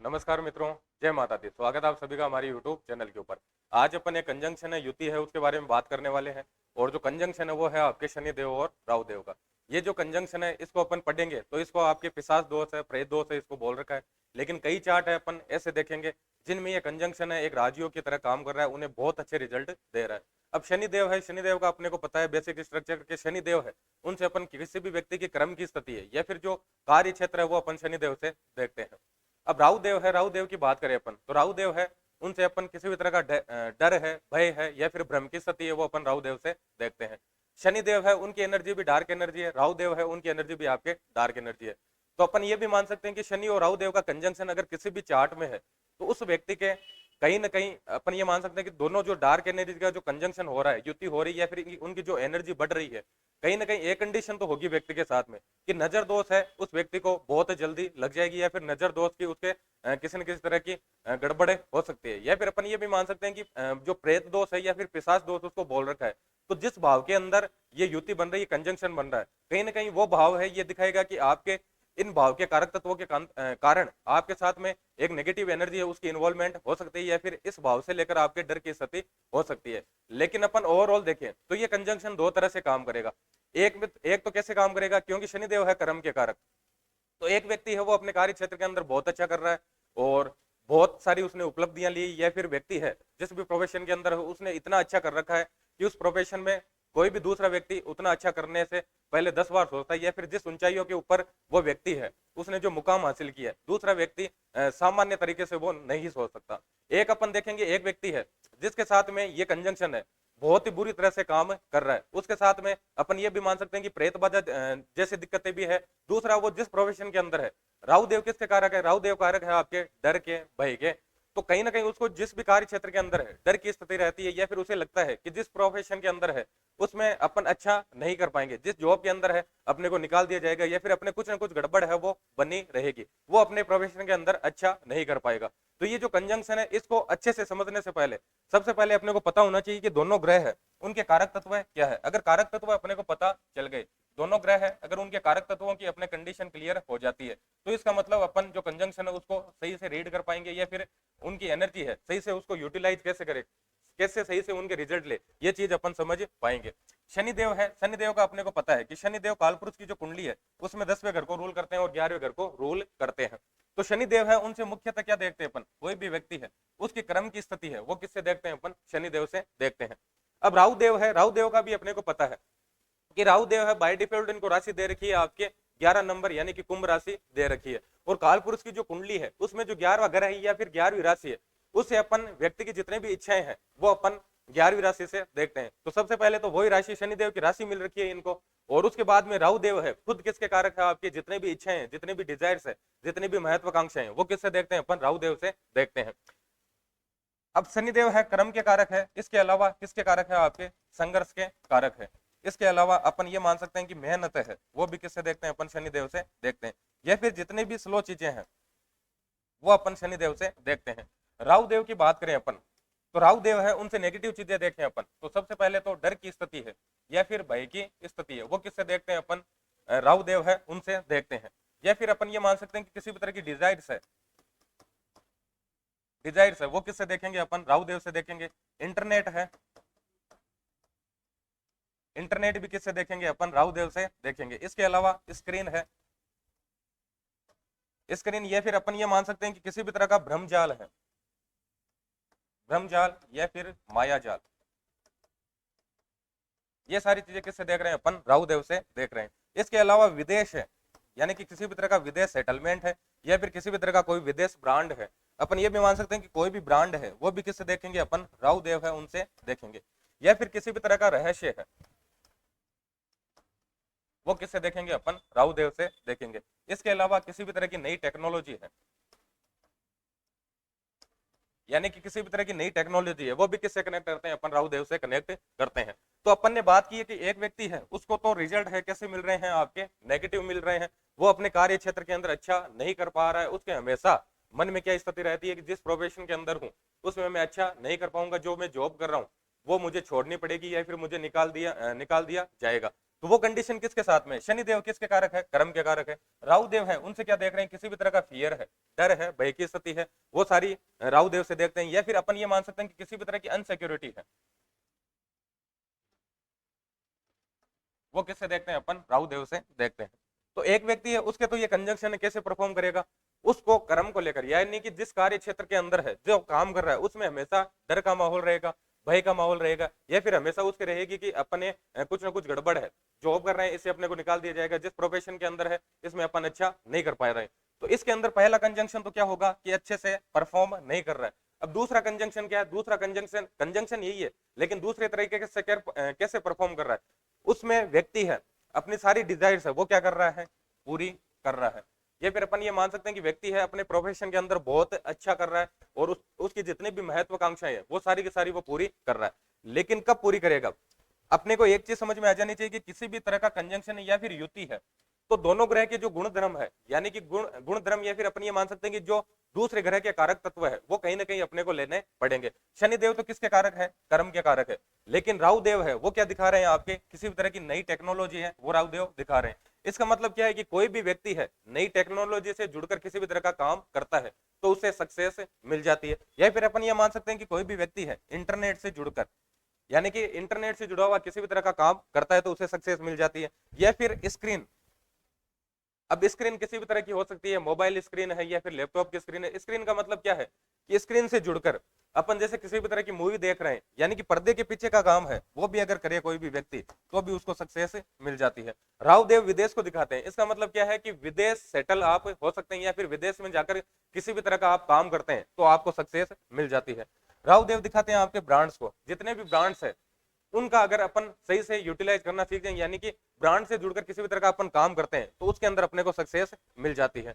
नमस्कार मित्रों, जय माता दी। स्वागत है आप सभी का हमारे यूट्यूब चैनल के ऊपर। आज अपन एक कंजंक्शन है, युति है, उसके बारे में बात करने वाले हैं। और जो कंजंक्शन है वो है आपके शनि देव और राहु देव का। ये जो कंजंक्शन है इसको अपन पढ़ेंगे तो इसको आपके पिशाच दोष है, प्रेत दोष है, इसको बोल रखा है। लेकिन कई चार्ट है अपन ऐसे देखेंगे जिनमें ये कंजंक्शन है एक राजयोग की तरह काम कर रहा है, उन्हें बहुत अच्छे रिजल्ट दे रहा है। अब शनि देव है, शनि देव का अपने को पता है बेसिक स्ट्रक्चर के शनि देव है, उनसे अपन किसी भी व्यक्ति की कर्म की स्थिति है या फिर जो कार्य क्षेत्र है वो अपन शनि देव से देखते हैं। अब राहु देव है, राहु देव की बात करें अपन तो राहु देव है, उनसे अपन किसी भी तरह का डर है, भय है या फिर भ्रम की स्थिति है वो अपन राहु देव से देखते हैं। शनि देव है, उनकी एनर्जी भी डार्क एनर्जी है, राहु देव है, उनकी एनर्जी भी आपके डार्क एनर्जी है। तो अपन ये भी मान सकते हैं कि शनि और राहु देव का कंजंक्शन अगर किसी भी चार्ट में है तो उस व्यक्ति के कहीं ना कहीं अपन ये मान सकते हैं कि दोनों जो डार्क एनर्जी का जो कंजंक्शन हो रहा है, युति हो रही है या फिर उनकी जो एनर्जी बढ़ रही है, कहीं ना कहीं एक कंडीशन तो होगी व्यक्ति के साथ में कि नजर दोष है, उस व्यक्ति को बहुत जल्दी लग जाएगी या फिर नजर दोष की उसके किसी न किसी तरह की गड़बड़े हो सकती है। या फिर अपन ये भी मान सकते हैं कि जो प्रेत दोष है या फिर पिशाच दोष उसको बोल रखा है। तो जिस भाव के अंदर ये युति बन रही है, कंजंक्शन बन रहा है, कहीं ना कहीं वो भाव है, ये दिखाएगा कि आपके इन भाव के कारक तत्वों के कारण आपके साथ में एक नेगेटिव एनर्जी है, उसकी इन्वॉल्वमेंट हो सकती है या फिर इस भाव से लेकर आपके डर की स्थिति हो सकती है। लेकिन अपन ओवरऑल देखें तो ये कंजंक्शन दो तरह से काम करेगा। एक तो कैसे काम करेगा, क्योंकि शनिदेव है कर्म के कारक, तो एक व्यक्ति है वो अपने कार्य क्षेत्र के अंदर बहुत अच्छा कर रहा है और बहुत सारी उसने उपलब्धियां ली, या फिर व्यक्ति है जिस भी प्रोफेशन के अंदर है उसने इतना अच्छा कर रखा है कि उस प्रोफेशन में कोई भी दूसरा व्यक्ति उतना अच्छा करने से पहले 10 बार सोचता है, या फिर जिस ऊंचाइयों के ऊपर वो व्यक्ति है, उसने जो मुकाम हासिल किया है, दूसरा व्यक्ति सामान्य तरीके से वो नहीं सोच सकता। एक अपन देखेंगे, एक व्यक्ति है जिसके साथ में ये कंजंक्शन है बहुत ही बुरी तरह से काम कर रहा है, उसके साथ में अपन ये भी मान सकते हैं कि प्रेत बाधा जैसी दिक्कतें भी है। दूसरा, वो जिस प्रोफेशन के अंदर है, राहु देव किसके कारक है, राहु देव कारक है आपके डर के, भय के। तो कहीं ना कहीं उसको जिस भी कार्य क्षेत्र के अंदर है डर की स्थिति रहती है, या फिर उसे लगता है कि जिस प्रोफेशन के अंदर है उसमें अपन अच्छा नहीं कर पाएंगे, जिस जॉब के अंदर है अपने को निकाल दिया जाएगा, या फिर अपने कुछ ना कुछ गड़बड़ है वो बनी रहेगी, वो अपने प्रोफेशन के अंदर अच्छा नहीं कर पाएगा। तो ये जो कंजंक्शन है इसको अच्छे से समझने से पहले सबसे पहले अपने को पता होना चाहिए कि दोनों ग्रह है उनके कारक तत्व क्या है। अगर कारक तत्व अपने को पता चल गए, दोनों ग्रह है अगर उनके कारक तत्वों की अपने कंडीशन क्लियर हो जाती है, तो इसका मतलब अपन जो कंजंक्शन है उसको सही से रीड कर पाएंगे, या फिर उनकी एनर्जी है सही से उसको यूटिलाइज कैसे करें, कैसे सही से उनके रिजल्ट ले, ये चीज अपन समझ पाएंगे। शनिदेव है, शनिदेव का अपने को पता है कि शनिदेव कालपुरुष की जो कुंडली है उसमें 10वें घर को रूल करते हैं और 11वें घर को रूल करते हैं। तो शनिदेव है, उनसे मुख्यतः क्या देखते हैं अपन, कोई भी व्यक्ति है उसकी कर्म की स्थिति है वो किससे देखते हैं अपन, शनिदेव से देखते हैं। अब राहु देव है, राहु देव का भी अपने को पता है कि राहु देव है बाय डिफॉल्ट इनको राशि दे रखी है आपके 11 नंबर यानी कि कुंभ राशि दे रखी है। और कालपुरुष की जो कुंडली है उसमें जो 11वां घर है या फिर 11वीं राशि है, उससे अपन व्यक्ति की जितने भी इच्छाएं हैं वो अपन 11वीं राशि से देखते हैं। तो सबसे पहले तो वही राशि शनिदेव की राशि मिल रखी है इनको, और उसके बाद में राहु देव है खुद किसके कारक है, आपके जितने भी इच्छाएं हैं, जितने भी डिजायर्स है, जितनी भी महत्वाकांक्षाएं हैं, वो किससे देखते हैं अपन, राहु देव से देखते हैं। अब शनिदेव है कर्म के कारक है, इसके अलावा किसके कारक है, आपके संघर्ष के कारक है। इसके अलावा अपन ये मान सकते हैं कि मेहनत है वो भी किससे देखते हैं अपन, शनिदेव से देखते हैं। या फिर जितनी भी स्लो चीजें हैं वो अपन शनिदेव से देखते हैं। राहु देव की बात करें अपन तो राहु देव है, उनसे नेगेटिव चीजें देखें अपन तो सबसे पहले तो डर की स्थिति है या फिर भय की स्थिति है वो किससे देखते हैं अपन, राहु देव है उनसे देखते हैं। या फिर अपन ये मान सकते हैं कि किसी भी तरह की डिजायर्स है, डिजायर्स है वो किससे देखेंगे अपन, राहु देव से देखेंगे। इंटरनेट है, इंटरनेट भी किससे देखेंगे अपन, राहु देव से देखेंगे। इसके अलावा स्क्रीन है, स्क्रीन या फिर अपन ये मान सकते हैं कि किसी भी तरह का भ्रम जाल है, भ्रम जाल या फिर माया जाल, ये सारी चीजें किससे देख रहे हैं अपन, राहु देव से देख रहे हैं। इसके अलावा विदेश है, यानी कि किसी भी तरह का विदेश सेटलमेंट है या फिर किसी भी तरह का कोई विदेश ब्रांड है, अपन ये भी मान सकते हैं कि कोई भी ब्रांड है वो भी किससे देखेंगे अपन, राहु देव है उनसे देखेंगे। या फिर किसी भी तरह का रहस्य है वो किससे देखेंगे अपन, राहु देव से देखेंगे। इसके अलावा किसी भी तरह की नई टेक्नोलॉजी है, यानी कि किसी भी तरह की नई टेक्नोलॉजी है वो भी किससे कनेक्ट करते हैं अपन, राहु देव से कनेक्ट करते हैं। तो अपन ने बात की है कि एक व्यक्ति है उसको तो रिजल्ट है कैसे मिल रहे हैं, आपके नेगेटिव मिल रहे हैं, वो अपने कार्य क्षेत्र के अंदर अच्छा नहीं कर पा रहा है, उसके हमेशा मन में क्या स्थिति रहती है कि जिस प्रोफेशन के अंदर हूँ उसमें मैं अच्छा नहीं कर पाऊंगा, जो मैं जॉब कर रहा हूँ वो मुझे छोड़नी पड़ेगी या फिर मुझे निकाल दिया जाएगा। तो वो कंडीशन किसके साथ में, शनिदेव किसके कारक है, कर्म के कारक है। राहु देव है उनसे क्या देख रहे हैं, किसी भी तरह का फियर है, डर है, भय की स्थिति है, वो सारी राहु देव से देखते हैं। या फिर अपन ये मान सकते हैं कि किसी भी तरह की अनसिक्योरिटी है, वो किससे देखते हैं? अपन राहु देव से देखते हैं। तो एक व्यक्ति है, उसके तो ये कंजंक्शन कैसे परफॉर्म करेगा? उसको कर्म को लेकर, यानी कि जिस कार्य क्षेत्र के अंदर है, जो काम कर रहा है, उसमें हमेशा डर का माहौल रहेगा, भय का माहौल रहेगा, या फिर हमेशा उसके रहेगी कि अपने कुछ ना कुछ गड़बड़ है, जॉब कर रहे हैं, इससे अपने को निकाल दिया जाएगा, जिस प्रोफेशन के अंदर है इसमें अपन अच्छा नहीं कर पा रहे हैं। तो इसके अंदर पहला कंजंक्शन तो क्या होगा कि अच्छे से परफॉर्म नहीं कर रहा है। अब दूसरा कंजंक्शन क्या है? दूसरा कंजंक्शन कंजंक्शन यही है, लेकिन दूसरे तरीके से कैसे परफॉर्म कर रहा है? उसमें व्यक्ति है, अपनी सारी डिजायर्स है वो क्या कर रहा है? पूरी कर रहा है। या फिर अपन ये मान सकते हैं कि व्यक्ति है अपने प्रोफेशन के अंदर बहुत अच्छा कर रहा है, और उसकी जितनी भी महत्वाकांक्षाएं है वो सारी की सारी वो पूरी कर रहा है। लेकिन कब पूरी करेगा? अपने को एक चीज समझ में आ जानी चाहिए कि किसी भी तरह का कंजंक्शन या फिर युति है, तो दोनों ग्रह के जो गुण धर्म है, यानी कि गुण धर्म, या फिर अपन ये मान सकते हैं कि जो दूसरे ग्रह के कारक तत्व है, वो कहीं ना कहीं अपने को लेने पड़ेंगे। शनि देव तो किसके कारक है? कर्म के कारक है। लेकिन राहु देव है, वो क्या दिखा रहे हैं? आपके किसी भी तरह की नई टेक्नोलॉजी है, वो राहु देव दिखा रहे हैं। इसका मतलब क्या है कि कोई भी व्यक्ति है नई टेक्नोलॉजी से जुड़कर किसी भी तरह का काम करता है, तो उसे सक्सेस मिल जाती है। या फिर अपन ये मान सकते हैं कि कोई भी व्यक्ति है इंटरनेट से जुड़कर, यानी कि इंटरनेट से जुड़ा हुआ किसी भी तरह का काम करता है, तो उसे सक्सेस मिल जाती है। या फिर स्क्रीन, अब स्क्रीन किसी भी तरह की हो सकती है, मोबाइल स्क्रीन है या फिर लैपटॉप की स्क्रीन है। स्क्रीन का मतलब क्या है कि स्क्रीन से जुड़कर अपन जैसे किसी भी तरह की मूवी देख रहे हैं, यानी कि पर्दे के पीछे का काम है, वो भी अगर करे कोई भी व्यक्ति, तो भी उसको सक्सेस मिल जाती है। राहु देव विदेश को दिखाते हैं। इसका मतलब क्या है कि विदेश सेटल आप हो सकते हैं, या फिर विदेश में जाकर किसी भी तरह का आप काम करते हैं तो आपको सक्सेस मिल जाती है। राहु देव दिखाते हैं आपके ब्रांड्स को, जितने भी ब्रांड्स है उनका अगर अपन सही से यूटिलाइज करना सीख जाए, यानी कि ब्रांड से जुड़कर किसी भी तरह का अपन काम करते हैं, तो उसके अंदर अपने को सक्सेस मिल जाती है।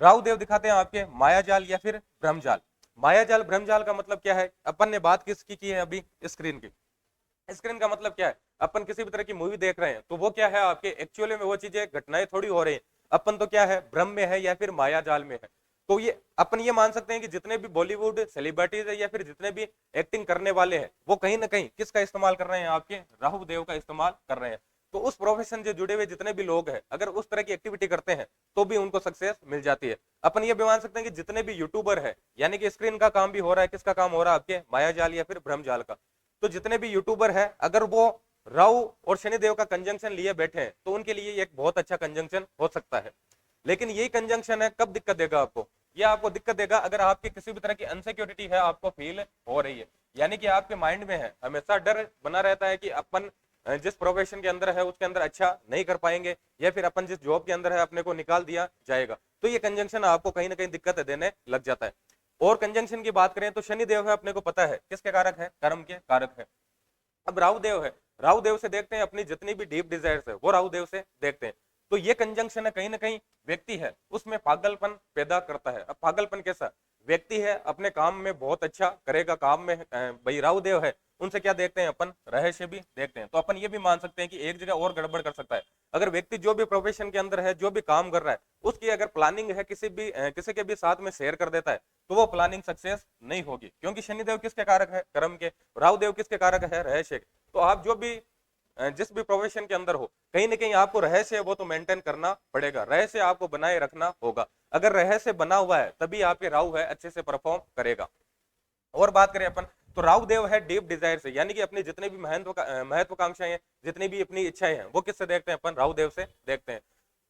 राहु देव दिखाते हैं आपके मायाजाल या फिर ब्रह्मजाल। मायाजाल ब्रह्मजाल का मतलब क्या है? अपन ने बात किसकी की है अभी? स्क्रीन की। स्क्रीन का मतलब क्या है? अपन किसी भी तरह की मूवी देख रहे हैं, तो वो क्या है आपके एक्चुअली में वो चीजें घटनाएं थोड़ी हो रही है, अपन तो क्या है भ्रम में है या फिर मायाजाल में है। तो ये अपन ये मान सकते हैं कि जितने भी बॉलीवुड सेलिब्रिटीज है या फिर जितने भी एक्टिंग करने वाले हैं, वो कहीं ना कहीं किसका इस्तेमाल कर रहे हैं? आपके राहु देव का इस्तेमाल कर रहे हैं। तो उस प्रोफेशन से जुड़े हुए जितने भी लोग हैं, अगर उस तरह की एक्टिविटी करते हैं, तो भी उनको सक्सेस मिल जाती है। अपन ये भी मान सकते हैं कि जितने भी यूट्यूबर है, यानी कि स्क्रीन का काम भी हो रहा है, किसका काम हो रहा है? आपके मायाजाल या फिर भ्रमजाल का। तो जितने भी यूट्यूबर है, अगर वो राहु और शनिदेव का कंजंक्शन लिए बैठे हैं, तो उनके लिए एक बहुत अच्छा कंजंक्शन हो सकता है। लेकिन यही कंजंक्शन है कब दिक्कत देगा आपको? ये आपको दिक्कत देगा अगर आपकी किसी भी तरह की अनसिक्योरिटी है, आपको फील हो रही है, यानी कि आपके माइंड में है, हमेशा डर बना रहता है कि अपन जिस प्रोफेशन के अंदर है उसके अंदर अच्छा नहीं कर पाएंगे, या फिर अपन जिस जॉब के अंदर है अपने को निकाल दिया जाएगा। तो ये कंजंक्शन आपको कहीं ना कहीं दिक्कत देने लग जाता है। और कंजंक्शन की बात करें तो शनि देव है, अपने को पता है किसके कारक है? कर्म के कारक है। अब राहु देव है, राहु देव से देखते हैं अपनी जितनी भी डीप डिजायर्स है, वो राहु देव से देखते हैं। तो ये कंजंक्शन है, कहीं ना कहीं व्यक्ति है उसमें पागलपन पैदा करता है। अब पागलपन कैसा? व्यक्ति है अपने काम में बहुत अच्छा करेगा, काम में भाई राहु देव है, उनसे क्या देखते हैं अपन? रहस्य भी देखते हैं। तो अपन ये भी मान सकते हैं कि एक जगह और गड़बड़ कर सकता है। अगर व्यक्ति जो भी प्रोफेशन के अंदर है, जो भी काम कर रहा है, उसकी अगर प्लानिंग है किसी के भी साथ में शेयर कर देता है, तो वो प्लानिंग सक्सेस नहीं होगी, क्योंकि शनिदेव किसके कारक है? कर्म के। राहु देव किसके कारक है? रहस्य के। तो आप जो भी जिस भी प्रोफेशन के अंदर हो, कहीं ना कहीं आपको रहस्य है वो तो मेंटेन करना पड़ेगा, रहस्य आपको बनाए रखना होगा। अगर रहस्य बना हुआ है, तभी आपके राहु है अच्छे से परफॉर्म करेगा। और बात करें अपन, तो राहु देव है डीप डिजायर से, यानी कि अपनी जितने भी महत्वाकांक्षाएं हैं, जितनी भी अपनी इच्छाएं हैं, वो किससे देखते हैं? अपन राहु देव से देखते हैं।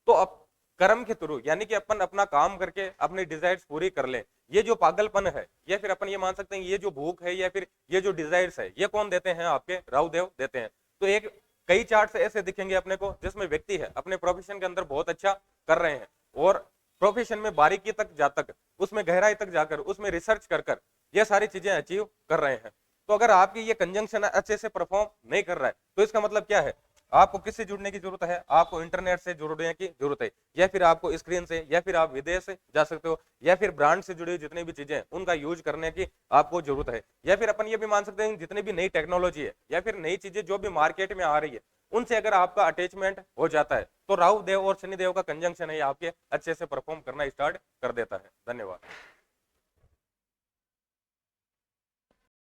तो अब कर्म के थ्रू, यानी कि अपन अपना काम करके अपनी डिजायर्स पूरी कर लें। ये जो पागलपन है, या फिर अपन ये मान सकते हैं ये जो भूख है, या फिर ये जो डिजायर्स है, ये कौन देते हैं? आपके राहु देव देते हैं। तो एक कई चार्ट ऐसे दिखेंगे अपने को जिसमें व्यक्ति है अपने प्रोफेशन के अंदर बहुत अच्छा कर रहे हैं, और प्रोफेशन में बारीकी तक जाकर, उसमें गहराई तक जाकर, उसमें रिसर्च कर कर ये सारी चीजें अचीव कर रहे हैं। तो अगर आपकी ये कंजंक्शन अच्छे से परफॉर्म नहीं कर रहा है, तो इसका मतलब क्या है? आपको किससे जुड़ने की जरूरत है? आपको इंटरनेट से जुड़ने की जरूरत है, या फिर आपको स्क्रीन से, या फिर आप विदेश से जा सकते हो, या फिर ब्रांड से जुड़ी जितनी भी चीजें उनका यूज करने की आपको जरूरत है। या फिर अपन ये भी मान सकते हैं जितनी भी नई टेक्नोलॉजी है या फिर नई चीजें जो भी मार्केट में आ रही है, उनसे अगर आपका अटैचमेंट हो जाता है, तो राहु देव और शनि देव का कंजंक्शन है आपके अच्छे से परफॉर्म करना स्टार्ट कर देता है। धन्यवाद।